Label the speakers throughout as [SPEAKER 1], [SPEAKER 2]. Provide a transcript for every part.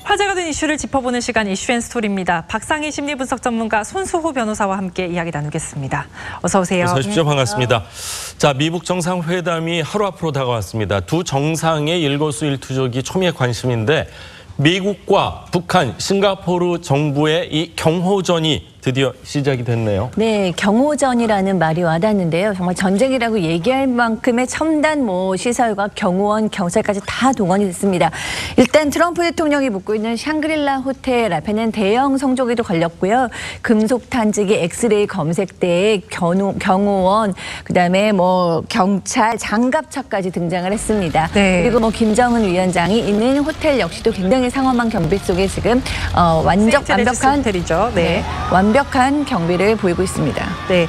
[SPEAKER 1] 화제가 된 이슈를 짚어보는 시간 이슈앤스토리입니다. 박상희 심리분석 전문가 손수호 변호사와 함께 이야기 나누겠습니다. 어서 오세요.
[SPEAKER 2] 어서 오십시오. 반갑습니다. 자, 미북 정상회담이 하루 앞으로 다가왔습니다. 두 정상의 일거수일투족이 초미의 관심인데 미국과 북한, 싱가포르 정부의 이 경호전이 드디어 시작이 됐네요.
[SPEAKER 3] 네, 경호전이라는 말이 와닿는데요. 정말 전쟁이라고 얘기할 만큼의 첨단 시설과 경호원, 경찰까지 다 동원이 됐습니다. 일단 트럼프 대통령이 묵고 있는 샹그릴라 호텔 앞에는 대형 성조기도 걸렸고요. 금속探知기, 엑스레이 검색대에 경호원, 그다음에 경찰, 장갑차까지 등장을 했습니다.
[SPEAKER 1] 네.
[SPEAKER 3] 그리고 김정은 위원장이 있는 호텔 역시도 굉장히 상엄한 경비 속에 지금 완벽한
[SPEAKER 1] 호텔이죠. 네.
[SPEAKER 3] 완벽한 경비를 보이고 있습니다.
[SPEAKER 1] 네,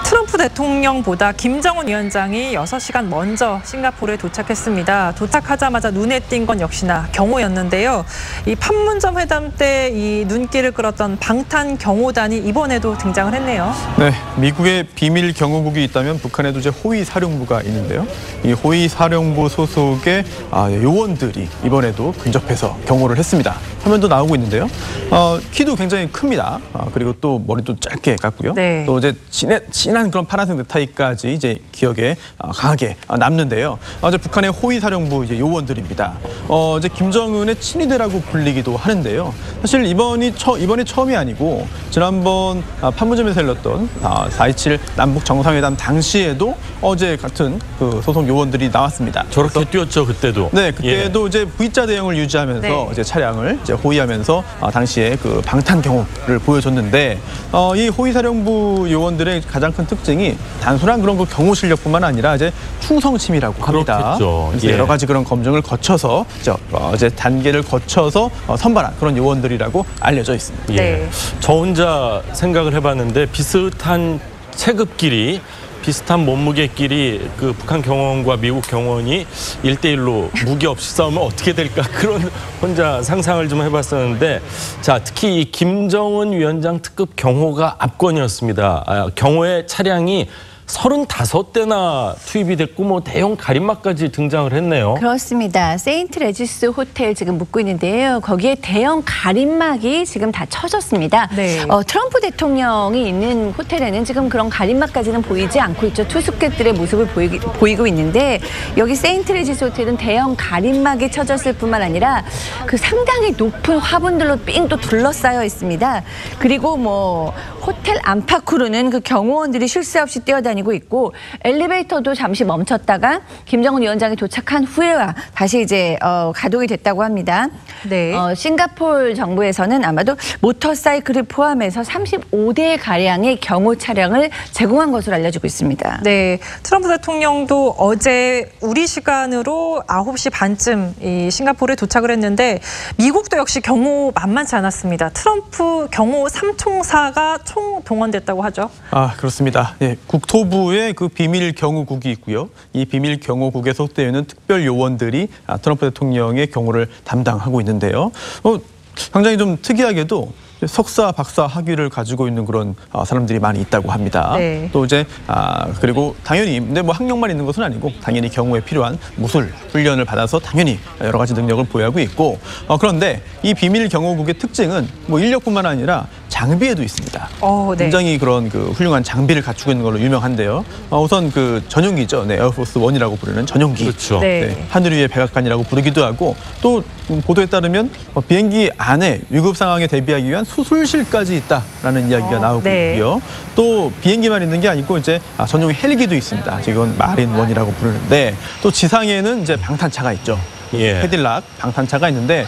[SPEAKER 1] 트럼프 대통령보다 김정은 위원장이 6시간 먼저 싱가포르에 도착했습니다. 도착하자마자 눈에 띈 건 역시나 경호였는데요. 이 판문점 회담 때 이 눈길을 끌었던 방탄 경호단이 이번에도 등장을 했네요.
[SPEAKER 4] 네, 미국의 비밀 경호국이 있다면 북한에도 이제 호위 사령부가 있는데요. 이 호위 사령부 소속의 요원들이 이번에도 근접해서 경호를 했습니다. 화면도 나오고 있는데요. 키도 굉장히 큽니다. 그리고 또 머리도 짧게 깎고요.
[SPEAKER 1] 네.
[SPEAKER 4] 또 이제 진한 그런 파란색 넥타이까지 이제 기억에 강하게 남는데요. 이제 북한의 호위 사령부 이제 요원들입니다. 이제 김정은의 친위대라고 불리기도 하는데요. 사실 이번이 처음이 아니고 지난번 판문점에서 열렸던 4.27 남북 정상회담 당시에도 어제 같은 그 소속 요원들이 나왔습니다.
[SPEAKER 2] 저렇게 뛰었죠, 그때도.
[SPEAKER 4] 네, 그때도 이제 V자 대형을 유지하면서
[SPEAKER 1] 네.
[SPEAKER 4] 이제 차량을 이제 호위하면서 당시에 그 방탄 경호를 보여줬는데 이 호위사령부 요원들의 가장 큰 특징이 단순한 그런 그 경호 실력뿐만 아니라 이제 충성심이라고 합니다.
[SPEAKER 2] 그렇겠죠.
[SPEAKER 4] 그래서 여러 가지 그런 검증을 거쳐서 이제 단계를 거쳐서 선발한 그런 요원들이라고 알려져 있습니다.
[SPEAKER 1] 네.
[SPEAKER 2] 저 혼자 생각을 해봤는데 비슷한 체급끼리 비슷한 몸무게끼리 그 북한 경호원과 미국 경호원이 1대1로 무기 없이 싸우면 어떻게 될까 그런 혼자 상상을 좀 해봤었는데 자 특히 이 김정은 위원장 특급 경호가 압권이었습니다. 경호의 차량이 35대나 투입이 됐고 대형 가림막까지 등장을 했네요.
[SPEAKER 3] 그렇습니다. 세인트 레지스 호텔 지금 묵고 있는데요. 거기에 대형 가림막이 지금 다 쳐졌습니다.
[SPEAKER 1] 네.
[SPEAKER 3] 트럼프 대통령이 있는 호텔에는 지금 그런 가림막까지는 보이지 않고 있죠. 투숙객들의 모습을 보이고 있는데 여기 세인트 레지스 호텔은 대형 가림막이 쳐졌을 뿐만 아니라 그 상당히 높은 화분들로 삥 또 둘러싸여 있습니다. 그리고 호텔 안팎으로는 그 경호원들이 쉴 새 없이 뛰어다니고 있고 엘리베이터도 잠시 멈췄다가 김정은 위원장이 도착한 후에야 다시 이제 가동이 됐다고 합니다.
[SPEAKER 1] 네.
[SPEAKER 3] 싱가포르 정부에서는 아마도 모터사이클을 포함해서 35대 가량의 경호 차량을 제공한 것으로 알려지고 있습니다.
[SPEAKER 1] 네, 트럼프 대통령도 어제 우리 시간으로 9시 반쯤 이 싱가포르에 도착을 했는데 미국도 역시 경호 만만치 않았습니다. 트럼프 경호 3총사가 총 동원됐다고 하죠.
[SPEAKER 4] 그렇습니다. 예, 국토부에 그 비밀 경호국이 있고요. 이 비밀 경호국에 속되어 있는 특별 요원들이 트럼프 대통령의 경호를 담당하고 있는데요. 굉장히 좀 특이하게도 석사, 박사 학위를 가지고 있는 그런 사람들이 많이 있다고 합니다.
[SPEAKER 1] 네.
[SPEAKER 4] 또 이제 그리고 당연히 근데 학력만 있는 것은 아니고 당연히 경호에 필요한 무술 훈련을 받아서 당연히 여러 가지 능력을 보유하고 있고 그런데 이 비밀 경호국의 특징은 인력뿐만 아니라 장비에도 있습니다.
[SPEAKER 1] 네.
[SPEAKER 4] 굉장히 그런 그 훌륭한 장비를 갖추고 있는 걸로 유명한데요. 우선 그 전용기죠. 네, 에어포스 1이라고 부르는 전용기.
[SPEAKER 2] 그렇죠.
[SPEAKER 1] 네.
[SPEAKER 4] 하늘 위의 백악관이라고 부르기도 하고 또 보도에 따르면 비행기 안에 위급 상황에 대비하기 위한 수술실까지 있다라는 이야기가 나오고
[SPEAKER 1] 네.
[SPEAKER 4] 있고요. 또 비행기만 있는 게 아니고 이제 전용 헬기도 있습니다. 이건 마린1이라고 부르는데 또 지상에는 이제 방탄차가 있죠.
[SPEAKER 2] 예.
[SPEAKER 4] 캐딜락 방탄차가 있는데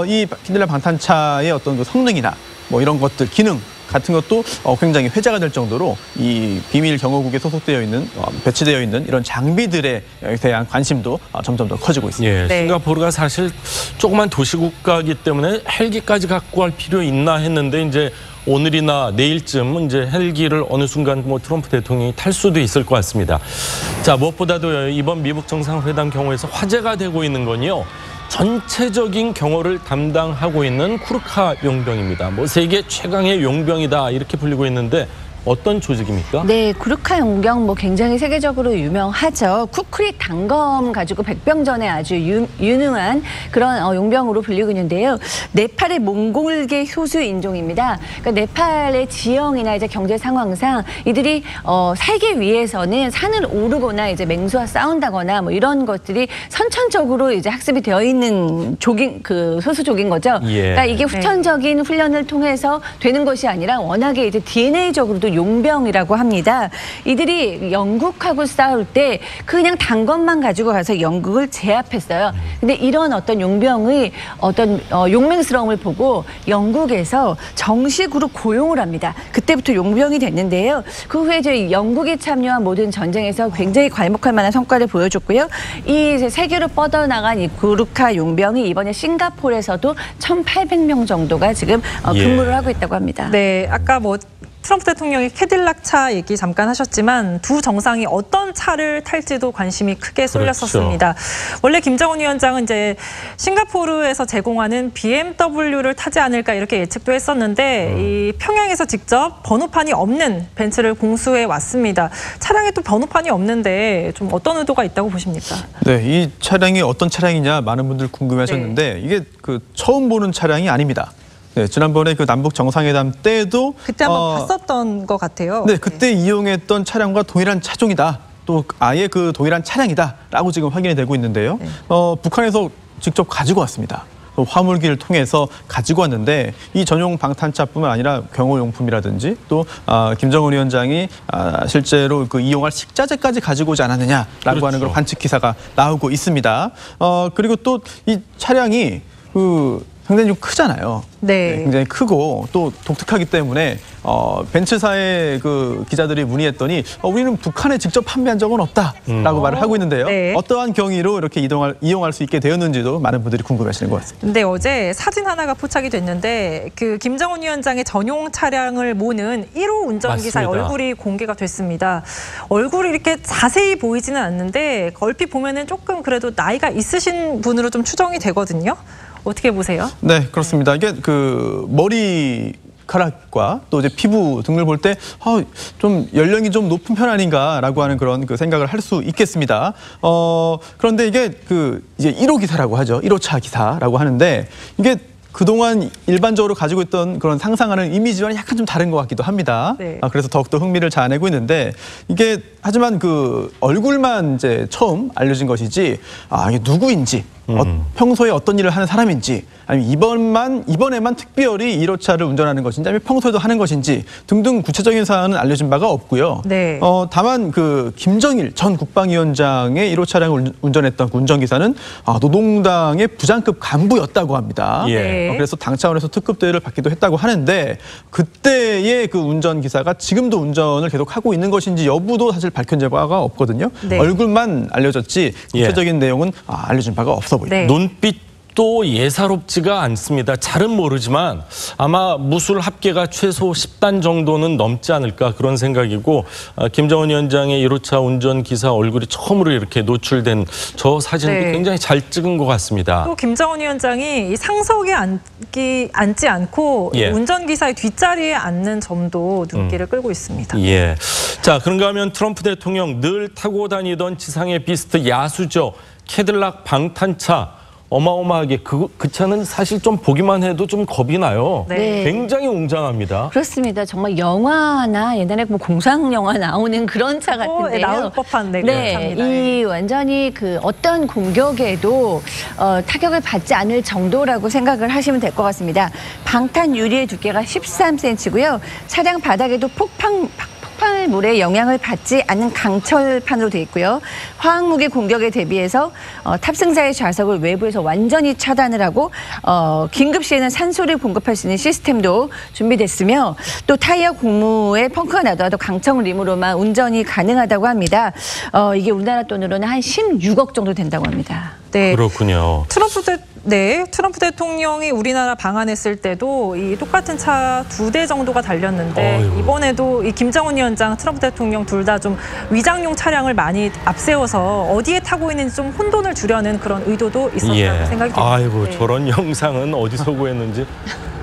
[SPEAKER 4] 이 캐딜락 방탄차의 어떤 그 성능이나 이런 것들 기능 같은 것도 굉장히 회자가 될 정도로 이 비밀 경호국에 소속되어 있는 배치되어 있는 이런 장비들에 대한 관심도 점점 더 커지고 있습니다.
[SPEAKER 2] 예,
[SPEAKER 1] 네.
[SPEAKER 2] 싱가포르가 사실 조그만 도시국가이기 때문에 헬기까지 갖고 갈 필요 있나 했는데 이제 오늘이나 내일쯤 이제 헬기를 어느 순간 트럼프 대통령이 탈 수도 있을 것 같습니다. 자, 무엇보다도 이번 미북 정상회담 경우에서 화제가 되고 있는 건요. 전체적인 경호를 담당하고 있는 쿠르카 용병입니다. 세계 최강의 용병이다 이렇게 불리고 있는데 어떤 조직입니까?
[SPEAKER 3] 네, 구르카 용병 뭐 굉장히 세계적으로 유명하죠. 쿠크리 단검 가지고 백병전에 아주 유능한 그런 용병으로 불리고 있는데요. 네팔의 몽골계 소수 인종입니다. 그러니까 네팔의 지형이나 이제 경제 상황상 이들이 살기 위해서는 산을 오르거나 이제 맹수와 싸운다거나 뭐 이런 것들이 선천적으로 이제 학습이 되어 있는 소수족인 거죠.
[SPEAKER 2] 예.
[SPEAKER 3] 그러니까 이게 후천적인 훈련을 통해서 되는 것이 아니라 워낙에 이제 DNA적으로도 용병이라고 합니다. 이들이 영국하고 싸울 때 그냥 단검만 가지고 가서 영국을 제압했어요. 근데 이런 어떤 용병의 어떤 용맹스러움을 보고 영국에서 정식으로 고용을 합니다. 그때부터 용병이 됐는데요. 그 후에 이제 영국이 참여한 모든 전쟁에서 굉장히 괄목할 만한 성과를 보여줬고요. 이 세계로 뻗어나간 이 구르카 용병이 이번에 싱가포르에서도 1,800명 정도가 지금 근무를 하고 있다고 합니다.
[SPEAKER 1] 네, 아까 뭐 트럼프 대통령이 캐딜락 차 얘기 잠깐 하셨지만 두 정상이 어떤 차를 탈지도 관심이 크게 쏠렸었습니다. 그렇죠. 원래 김정은 위원장은 이제 싱가포르에서 제공하는 BMW를 타지 않을까 이렇게 예측도 했었는데 이 평양에서 직접 번호판이 없는 벤츠를 공수해 왔습니다. 차량에 또 번호판이 없는데 좀 어떤 의도가 있다고 보십니까?
[SPEAKER 4] 네, 이 차량이 어떤 차량이냐 많은 분들 궁금해하셨는데
[SPEAKER 1] 네.
[SPEAKER 4] 이게 처음 보는 차량이 아닙니다. 네, 지난번에 남북 정상회담 때도
[SPEAKER 1] 그때 한번 봤었던 것 같아요.
[SPEAKER 4] 네, 그때 이용했던 차량과 동일한 차종이다. 또 아예 동일한 차량이다라고 지금 확인이 되고 있는데요.
[SPEAKER 1] 네.
[SPEAKER 4] 북한에서 직접 가지고 왔습니다. 화물기를 통해서 가지고 왔는데 이 전용 방탄차뿐만 아니라 경호용품이라든지 또 김정은 위원장이 실제로 이용할 식자재까지 가지고 오지 않았느냐라고
[SPEAKER 2] 그렇죠.
[SPEAKER 4] 하는 그런 관측 기사가 나오고 있습니다. 그리고 또 이 차량이 상당히 좀 크잖아요.
[SPEAKER 1] 네.
[SPEAKER 4] 굉장히 크고 또 독특하기 때문에 벤츠사의 기자들이 문의했더니 우리는 북한에 직접 판매한 적은 없다라고 말을 하고 있는데요.
[SPEAKER 1] 네.
[SPEAKER 4] 어떠한 경위로 이렇게 이용할 수 있게 되었는지도 많은 분들이 궁금해하시는 것 같습니다.
[SPEAKER 1] 근데 어제 사진 하나가 포착이 됐는데 김정은 위원장의 전용 차량을 모는 1호 운전기사의
[SPEAKER 2] 맞습니다.
[SPEAKER 1] 얼굴이 공개가 됐습니다. 얼굴이 이렇게 자세히 보이지는 않는데 얼핏 보면은 조금 그래도 나이가 있으신 분으로 좀 추정이 되거든요. 어떻게 보세요?
[SPEAKER 4] 네, 그렇습니다. 이게 머리카락과 또 이제 피부 등을 볼 때 좀 연령이 좀 높은 편 아닌가라고 하는 그런 생각을 할 수 있겠습니다. 그런데 이게 이제 1호 기사라고 하죠. 1호차 기사라고 하는데 이게 그동안 일반적으로 가지고 있던 그런 상상하는 이미지와는 약간 좀 다른 것 같기도 합니다.
[SPEAKER 1] 네.
[SPEAKER 4] 그래서 더욱더 흥미를 자아내고 있는데 이게 하지만 얼굴만 이제 처음 알려진 것이지 이게 누구인지 평소에 어떤 일을 하는 사람인지 아니면 이번에만 특별히 1호차를 운전하는 것인지 아니면 평소에도 하는 것인지 등등 구체적인 사안은 알려진 바가 없고요.
[SPEAKER 1] 네.
[SPEAKER 4] 다만 김정일 전 국방위원장의 1호 차량을 운전했던 운전기사는 노동당의 부장급 간부였다고 합니다.
[SPEAKER 2] 예.
[SPEAKER 1] 네.
[SPEAKER 4] 그래서 당 차원에서 특급 대우를 받기도 했다고 하는데 그때의 운전기사가 지금도 운전을 계속하고 있는 것인지 여부도 사실 밝혀진 바가 없거든요.
[SPEAKER 1] 네.
[SPEAKER 4] 얼굴만 알려졌지 구체적인 내용은 알려진 바가 없어 보입니다.
[SPEAKER 1] 네.
[SPEAKER 2] 눈빛도 예사롭지가 않습니다. 잘은 모르지만 아마 무술 합계가 최소 10단 정도는 넘지 않을까 그런 생각이고 김정은 위원장의 1호차 운전기사 얼굴이 처음으로 이렇게 노출된 저 사진도
[SPEAKER 1] 네.
[SPEAKER 2] 굉장히 잘 찍은 것 같습니다.
[SPEAKER 1] 또 김정은 위원장이 이 상석에 앉지 않고
[SPEAKER 2] 예.
[SPEAKER 1] 운전기사의 뒷자리에 앉는 점도 눈길을 끌고 있습니다.
[SPEAKER 2] 예. 자, 그런가 하면 트럼프 대통령 늘 타고 다니던 지상의 비스트 야수죠. 캐딜락 방탄차. 어마어마하게 그 차는 사실 좀 보기만 해도 좀 겁이 나요.
[SPEAKER 1] 네.
[SPEAKER 2] 굉장히 웅장합니다.
[SPEAKER 3] 그렇습니다. 정말 영화나 옛날에 공상 영화 나오는 그런 차 같은데요.
[SPEAKER 1] 나올 법한 차입니다.
[SPEAKER 3] 이 완전히 어떤 공격에도 타격을 받지 않을 정도라고 생각을 하시면 될 것 같습니다. 방탄 유리의 두께가 13cm고요. 차량 바닥에도 폭발물의 영향을 받지 않는 강철판으로 되어 있고요. 화학무기 공격에 대비해서 탑승자의 좌석을 외부에서 완전히 차단을 하고 긴급 시에는 산소를 공급할 수 있는 시스템도 준비됐으며 또 타이어 고무에 펑크가 나더라도 강청 림으로만 운전이 가능하다고 합니다. 이게 우리나라 돈으로는 한 16억 정도 된다고 합니다.
[SPEAKER 1] 네.
[SPEAKER 2] 그렇군요.
[SPEAKER 1] 트럼프 대통령이 우리나라 방한했을 때도 이 똑같은 차 2대 정도가 달렸는데
[SPEAKER 2] 어이구.
[SPEAKER 1] 이번에도 이 김정은 위원장, 트럼프 대통령 둘 다 좀 위장용 차량을 많이 앞세워서 어디에 타고 있는지 좀 혼돈을 주려는 그런 의도도 있었다고 생각이 됩니다.
[SPEAKER 2] 아이고,
[SPEAKER 1] 네.
[SPEAKER 2] 저런 영상은 어디서 구했는지.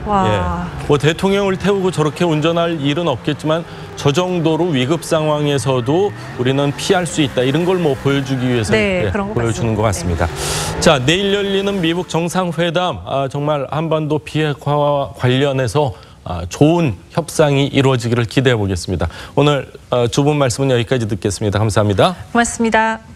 [SPEAKER 1] 와.
[SPEAKER 2] 예. 대통령을 태우고 저렇게 운전할 일은 없겠지만 저 정도로 위급 상황에서도 우리는 피할 수 있다. 이런 걸 뭐 보여주기 위해서
[SPEAKER 1] 네, 그런 것
[SPEAKER 2] 보여주는 것 같습니다. 자, 내일 열리는 미국 정상회담 정말 한반도 비핵화와 관련해서 좋은 협상이 이루어지기를 기대해 보겠습니다. 오늘 두 분 말씀은 여기까지 듣겠습니다. 감사합니다.
[SPEAKER 1] 고맙습니다.